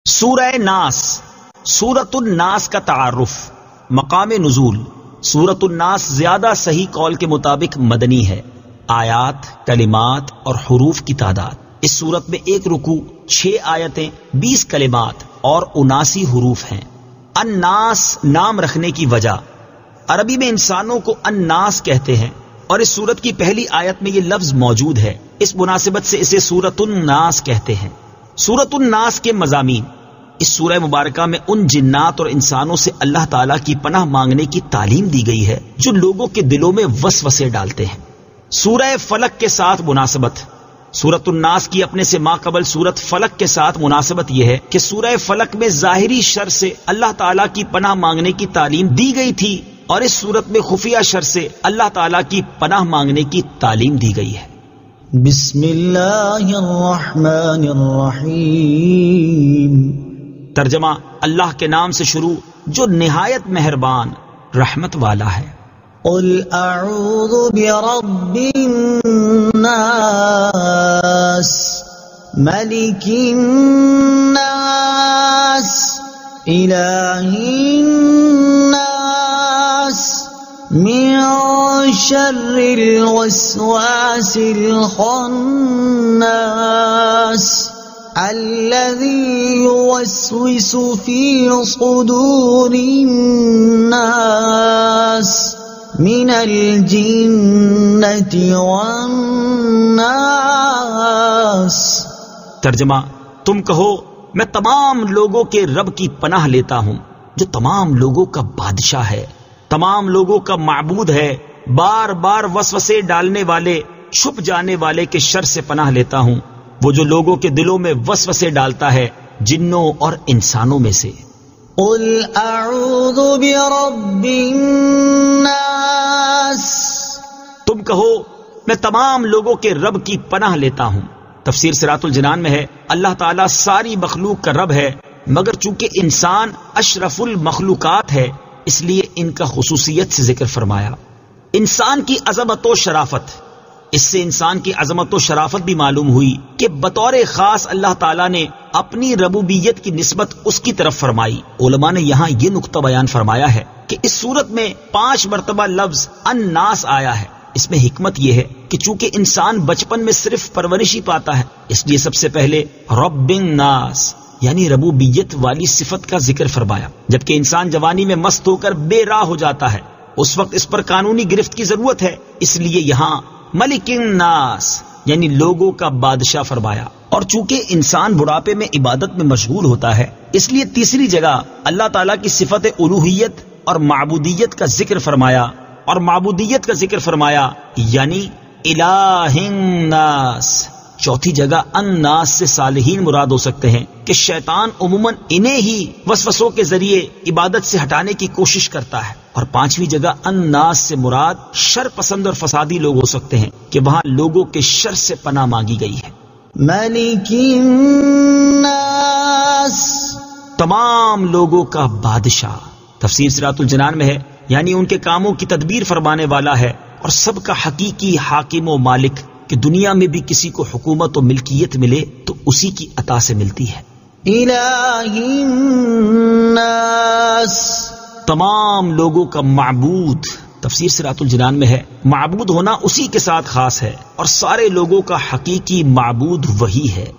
سورہ ناس، سورۃ الناس کا تعارف، مقام نزول۔ سورۃ الناس زیادہ صحیح قول کے مطابق مدنی ہے۔ آیات، کلمات اور حروف کی تعداد: اس سورت میں 1 رکوع، 6 آیتیں، 20 کلمات اور 79 حروف ہیں۔ الناس نام رکھنے کی وجہ: عربی میں انسانوں کو الناس کہتے ہیں اور اس سورت کی پہلی آیت میں یہ لفظ موجود ہے، اس مناسبت سے اسے سورۃ الناس کہتے ہیں۔ سورۃ الناس کے مضامین: اس سورہ مبارکہ میں ان جنات اور انسانوں سے اللہ تعالیٰ کی پناہ مانگنے کی تعلیم دی گئی ہے جو لوگوں کے دلوں میں وسوسے ڈالتے ہیں۔ سورہ فلق کے ساتھ مناسبت: سورۃ الناس کی اپنے سے ماقبل سورت فلق کے ساتھ مناسبت یہ ہے کہ سورہ فلق میں ظاہری شر سے اللہ تعالیٰ کی پناہ مانگنے کی تعلیم دی گئی تھی اور اس سورت میں خفیہ شر سے اللہ تعالیٰ کی پناہ مانگنے کی تعلیم دی گئی ہے۔ بسم اللہ الرحمن الرحیم۔ ترجمہ: اللہ کے نام سے شروع جو نہایت مہربان رحمت والا ہے۔ قل اعوذ برب الناس، ملک الناس، الہ الناس، من شر الوسواس الخناس، الذي يوسوس في صدور الناس من الجنة والناس۔ ترجمہ: تم کہو میں تمام لوگوں کے رب کی پناہ لیتا ہوں جو تمام لوگوں کا بادشاہ ہے، تمام لوگوں کا معبود ہے، بار بار وسوسے ڈالنے والے، چھپ جانے والے کے شر سے پناہ لیتا ہوں، وہ جو لوگوں کے دلوں میں وسوسے ڈالتا ہے جنوں اور انسانوں میں سے۔ قل اعوذ برب الناس، تم کہو میں تمام لوگوں کے رب کی پناہ لیتا ہوں۔ تفسیر صراط الجنان میں ہے اللہ تعالیٰ ساری مخلوق کا رب ہے، مگر چونکہ انسان اشرف المخلوقات ہے اس لیے ان کا خصوصیت سے ذکر فرمایا۔ انسان کی عظمت و شرافت: اس سے انسان کی عظمت و شرافت بھی معلوم ہوئی کہ بطور خاص اللہ تعالیٰ نے اپنی ربوبیت کی نسبت اس کی طرف فرمائی۔ علماء نے یہاں یہ نقطہ بیان فرمایا ہے کہ اس سورت میں 5 مرتبہ لفظ الناس آیا ہے۔ اس میں حکمت یہ ہے کہ چونکہ انسان بچپن میں صرف پرورش ہی پاتا ہے اس لیے سب سے پہلے رب الناس یعنی ربوبیت والی صفت کا ذکر فرمایا۔ جبکہ انسان جوانی میں مست ہو کر بے راہ ہو جاتا ہے، اس وقت اس پر قانونی گرفت کی ضرورت ہے، اس لیے یہاں ملک الناس یعنی لوگوں کا بادشاہ فرمایا۔ اور چونکہ انسان بڑھاپے میں عبادت میں مشغول ہوتا ہے اس لیے تیسری جگہ اللہ تعالیٰ کی صفت الوہیت اور معبودیت کا ذکر فرمایا یعنی الہ الناس۔ چوتھی جگہ الناس سے صالحین مراد ہو سکتے ہیں کہ شیطان عموماً انہیں ہی وسوسوں کے ذریعے عبادت سے ہٹانے کی کوشش کرتا ہے۔ اور 5ویں جگہ الناس سے مراد شر پسند اور فسادی لوگ ہو سکتے ہیں کہ وہاں لوگوں کے شر سے پناہ مانگی گئی ہے۔ ملک الناس، تمام لوگوں کا بادشاہ۔ تفسیر صراط الجنان میں ہے یعنی ان کے کاموں کی تدبیر فرمانے والا ہے اور سب کا حقیقی حاکم و مالک، کہ دنیا میں بھی کسی کو حکومت و ملکیت ملے تو اسی کی عطا سے ملتی ہے۔ الہ الناس، تمام لوگوں کا معبود۔ تفسیر صراط الجنان میں ہے معبود ہونا اسی کے ساتھ خاص ہے اور سارے لوگوں کا حقیقی معبود وہی ہے۔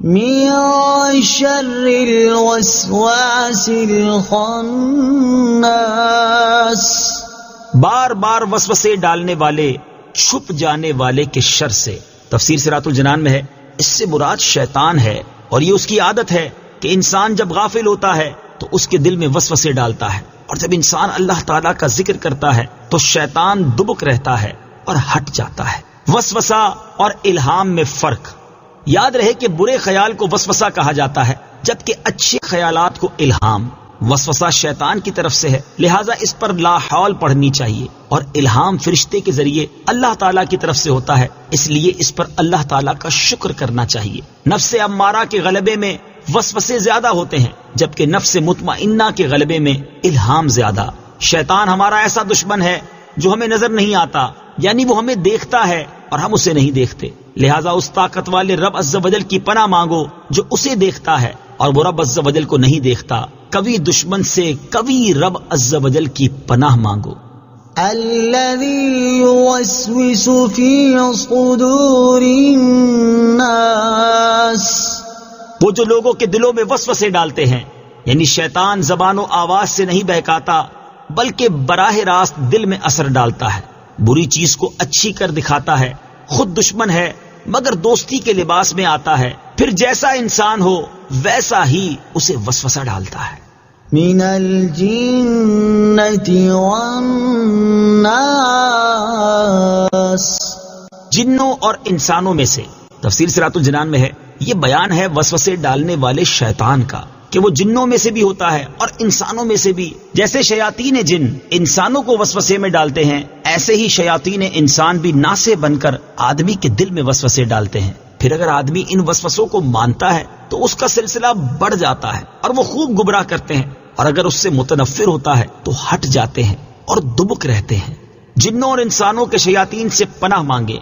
من شر الوسواس الخناس، بار بار وسوسے ڈالنے والے، چھپ جانے والے کے شر سے۔ تفسیر صراط الجنان میں ہے اس سے مراد شیطان ہے اور یہ اس کی عادت ہے کہ انسان جب غافل ہوتا ہے تو اس کے دل میں وسوسے ڈالتا ہے، اور جب انسان اللہ تعالیٰ کا ذکر کرتا ہے تو شیطان دبک رہتا ہے اور ہٹ جاتا ہے۔ وسوسہ اور الہام میں فرق: یاد رہے کہ برے خیال کو وسوسہ کہا جاتا ہے جبکہ اچھے خیالات کو الہام۔ وسوسہ شیطان کی طرف سے ہے لہٰذا اس پر لا حول پڑھنی چاہیے، اور الہام فرشتے کے ذریعے اللہ تعالیٰ کی طرف سے ہوتا ہے اس لیے اس پر اللہ تعالیٰ کا شکر کرنا چاہیے۔ نفس امارہ کے غلبے میں وسوسے زیادہ ہوتے ہیں جبکہ نفس مطمئنہ کے غلبے میں الہام زیادہ۔ شیطان ہمارا ایسا دشمن ہے جو ہمیں نظر نہیں آتا، یعنی وہ ہمیں دیکھتا ہے اور ہم اسے نہیں دیکھتے، لہٰذا اس طاقت والے رب عز و جل کی پناہ مانگو جو اسے دیکھتا ہے اور وہ رب عز و جل کو نہیں دیکھتا، کبھی دشمن سے کبھی رب عز و جل کی پناہ مانگو۔ الذي يوسوس في صدور الناس، وہ جو لوگوں کے دلوں میں وسوسے ڈالتے ہیں، یعنی شیطان زبان و آواز سے نہیں بہکاتا بلکہ براہ راست دل میں اثر ڈالتا ہے، بری چیز کو اچھی کر دکھاتا ہے، خود دشمن ہے مگر دوستی کے لباس میں آتا ہے، پھر جیسا انسان ہو ویسا ہی اسے وسوسہ ڈالتا ہے۔ من الجنة والناس، جنوں اور انسانوں میں سے۔ تفسیر صراط الجنان میں ہے یہ بیان ہے وسوسے ڈالنے والے شیطان کا کہ وہ جنوں میں سے بھی ہوتا ہے اور انسانوں میں سے بھی۔ جیسے شیاطین جن انسانوں کو وسوسے میں ڈالتے ہیں، ایسے ہی شیاطین انسان بھی ناسے بن کر آدمی کے دل میں وسوسے ڈالتے ہیں۔ پھر اگر آدمی ان وسوسوں کو مانتا ہے تو اس کا سلسلہ بڑھ جاتا ہے اور وہ خوب گمراہ کرتے ہیں، اور اگر اس سے متنفر ہوتا ہے تو ہٹ جاتے ہیں اور دبک رہتے ہیں۔ جنوں اور انسانوں کے شیاطین سے پناہ مانگے۔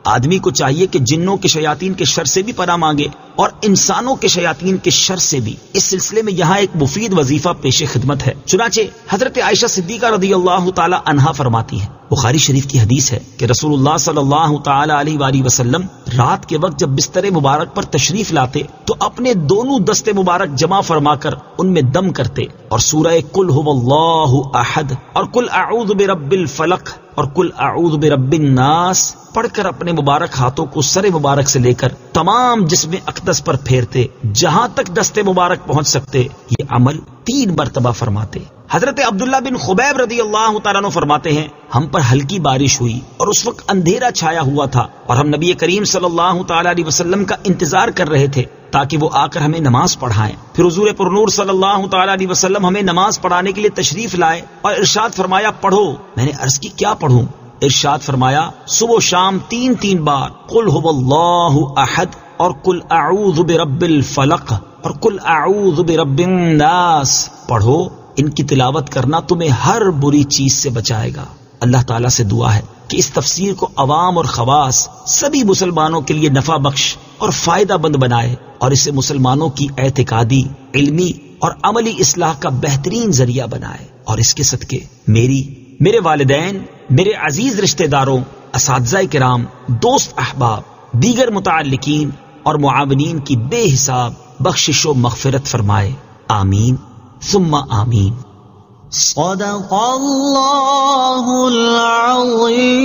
آدمی کو چاہیے کہ جنوں کے شیاطین کے شر سے بھی پناہ مانگے اور انسانوں کے شیاطین کے شر سے بھی۔ اس سلسلے میں یہاں ایک مفید وظیفہ پیش خدمت ہے۔ چنانچہ حضرت عائشہ صدیقہ رضی اللہ تعالی عنہا فرماتی ہیں، بخاری شریف کی حدیث ہے کہ رسول اللہ صلی اللہ تعالی علیہ وآلہ وسلم رات کے وقت جب بستر مبارک پر تشریف لاتے تو اپنے دونوں دست مبارک جمع فرما کر ان میں دم کرتے اور سورہ قل ھو اللہ احد اور قل اعوذ برب الفلق اور قل اعوذ برب الناس پڑھ کر اپنے مبارک ہاتھوں کو سر مبارک سے لے کر تمام جسم اقدس پر پھیرتے، جہاں تک دست مبارک پہنچ سکتے۔ یہ عمل 3 مرتبہ فرماتے۔ حضرت عبداللہ بن خبیب رضی اللہ تعالیٰ عنہ فرماتے ہیں، ہم پر ہلکی بارش ہوئی اور اس وقت اندھیرا چھایا ہوا تھا اور ہم نبی کریم صلی اللہ تعالیٰ علیہ وسلم کا انتظار کر رہے تھے تاکہ وہ آ کر ہمیں نماز پڑھائیں۔ پھر حضور پرنور صلی اللہ تعالیٰ علیہ وسلم ہمیں نماز پڑھانے کے لیے تشریف لائے اور ارشاد فرمایا پڑھو۔ میں نے عرض کی کیا پڑھوں؟ ارشاد فرمایا صبح و شام 3 بار قل ھو اللہ احد اور قل اعوذ برب الفلق اور قل اعوذ برب الناس پڑھو۔ ان کی تلاوت کرنا تمہیں ہر بری چیز سے بچائے گا۔ اللہ تعالیٰ سے دعا ہے کہ اس تفسیر کو عوام اور خواص سبھی مسلمانوں کے لیے نفع بخش اور فائدہ مند بنائے اور اسے مسلمانوں کی اعتقادی، علمی اور عملی اصلاح کا بہترین ذریعہ بنائے، اور اس کے صدقے میرے والدین، میرے عزیز رشتہ داروں، اساتذہ کرام، دوست احباب، دیگر متعلقین اور معاونین کی بے حساب بخشش و مغفرت فرمائے، آمین ثم آمین۔ صدق اللہ العظیم۔